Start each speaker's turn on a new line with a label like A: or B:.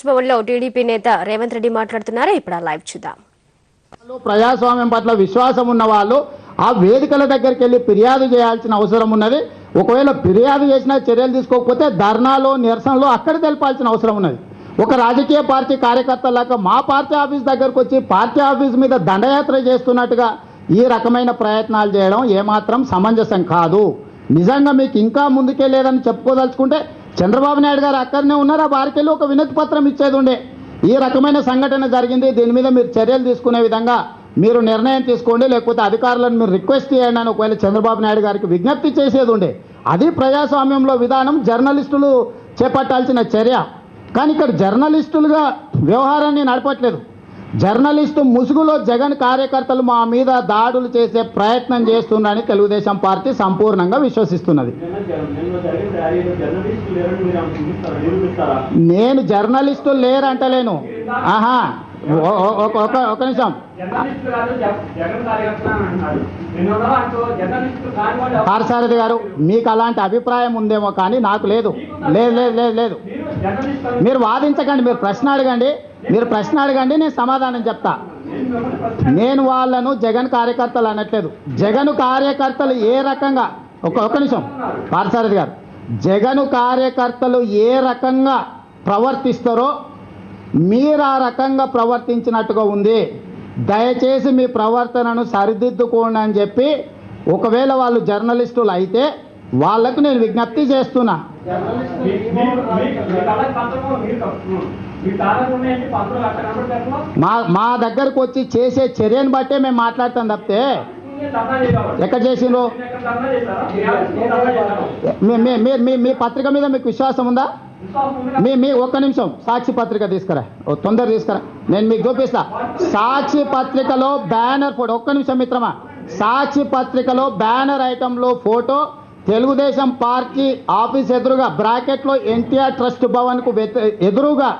A: భవన్లో టీడీపీ నేత రేవంత్ రెడ్డి మాట్లాడుతున్నారు. ఇప్పుడు ఆ లైవ్ చూద్దాం.
B: ప్రజాస్వామ్యం పట్ల విశ్వాసం ఉన్న వాళ్ళు ఆ వేదికల దగ్గరికి వెళ్ళి ఫిర్యాదు చేయాల్సిన అవసరం ఉన్నది. ఒకవేళ ఫిర్యాదు చేసినా చర్యలు తీసుకోకపోతే ధర్నాలో నిరసనలో అక్కడ తెలపాల్సిన అవసరం ఉన్నది. ఒక రాజకీయ పార్టీ కార్యకర్తలాగా మా పార్టీ ఆఫీస్ దగ్గరకు వచ్చి పార్టీ ఆఫీస్ మీద దండయాత్ర చేస్తున్నట్టుగా ఈ రకమైన ప్రయత్నాలు చేయడం ఏమాత్రం సమంజసం కాదు. నిజంగా మీకు ఇంకా ముందుకెళ్ళేదని చెప్పుకోదలుచుకుంటే చంద్రబాబు నాయుడు గారు అక్కడనే ఉన్నారు, ఆ వారికెళ్ళి ఒక వినతి పత్రం ఇచ్చేది ఉండే. ఈ రకమైన సంఘటన జరిగింది, దీని మీద మీరు చర్యలు తీసుకునే విధంగా మీరు నిర్ణయం తీసుకోండి, లేకపోతే అధికారులను మీరు రిక్వెస్ట్ చేయండి అని ఒకవేళ చంద్రబాబు నాయుడు గారికి విజ్ఞప్తి చేసేది ఉండే. అది ప్రజాస్వామ్యంలో విధానం, జర్నలిస్టులు చేపట్టాల్సిన చర్య. కానీ ఇక్కడ జర్నలిస్టులుగా వ్యవహారాన్ని నడపట్లేదు. జర్నలిస్టు ముసుగులో జగన్ కార్యకర్తలు మా మీద దాడులు చేసే ప్రయత్నం చేస్తున్నారని తెలుగుదేశం పార్టీ సంపూర్ణంగా విశ్వసిస్తున్నది. నేను జర్నలిస్టులు లేరంటలేను. ఆహా, ఒక నిమిషం. పార్సారథి గారు, మీకు అలాంటి అభిప్రాయం ఉందేమో కానీ నాకు లేదు. లేదు లేదు లేదు లేదు మీరు వాదించకండి, మీరు ప్రశ్న అడగండి. మీరు ప్రశ్న అడగండి, నేను సమాధానం చెప్తా. నేను వాళ్ళను జగన్ కార్యకర్తలు అనట్లేదు. జగన్ కార్యకర్తలు ఏ రకంగా ఒక నిమిషం పార్సారథి గారు, జగన్ కార్యకర్తలు ఏ రకంగా ప్రవర్తిస్తారో మీరు ఆ రకంగా ప్రవర్తించినట్టుగా ఉంది. దయచేసి మీ ప్రవర్తనను సరిదిద్దుకోండి అని చెప్పి ఒకవేళ వాళ్ళు జర్నలిస్టులు అయితే వాళ్లకు నేను విజ్ఞప్తి చేస్తున్నా. మా దగ్గరకు వచ్చి చేసే చర్యను బట్టే మేము మాట్లాడతాం తప్పితే ఎక్కడ చేసిండ్రు మీ పత్రిక మీద మీకు విశ్వాసం ఉందా? మీ ఒక్క నిమిషం సాక్షి పత్రిక తీసుకురా, తొందర తీసుకురా, నేను మీకు చూపిస్తా. సాక్షి పత్రికలో బ్యానర్ ఫోటో, ఒక్క నిమిషం మిత్రమా, సాక్షి పత్రికలో బ్యానర్ ఐటంలో ఫోటో తెలుగుదేశం పార్టీ ఆఫీస్ ఎదురుగా బ్రాకెట్లో ఎన్టీఆర్ ట్రస్ట్ భవన్ కు ఎదురుగా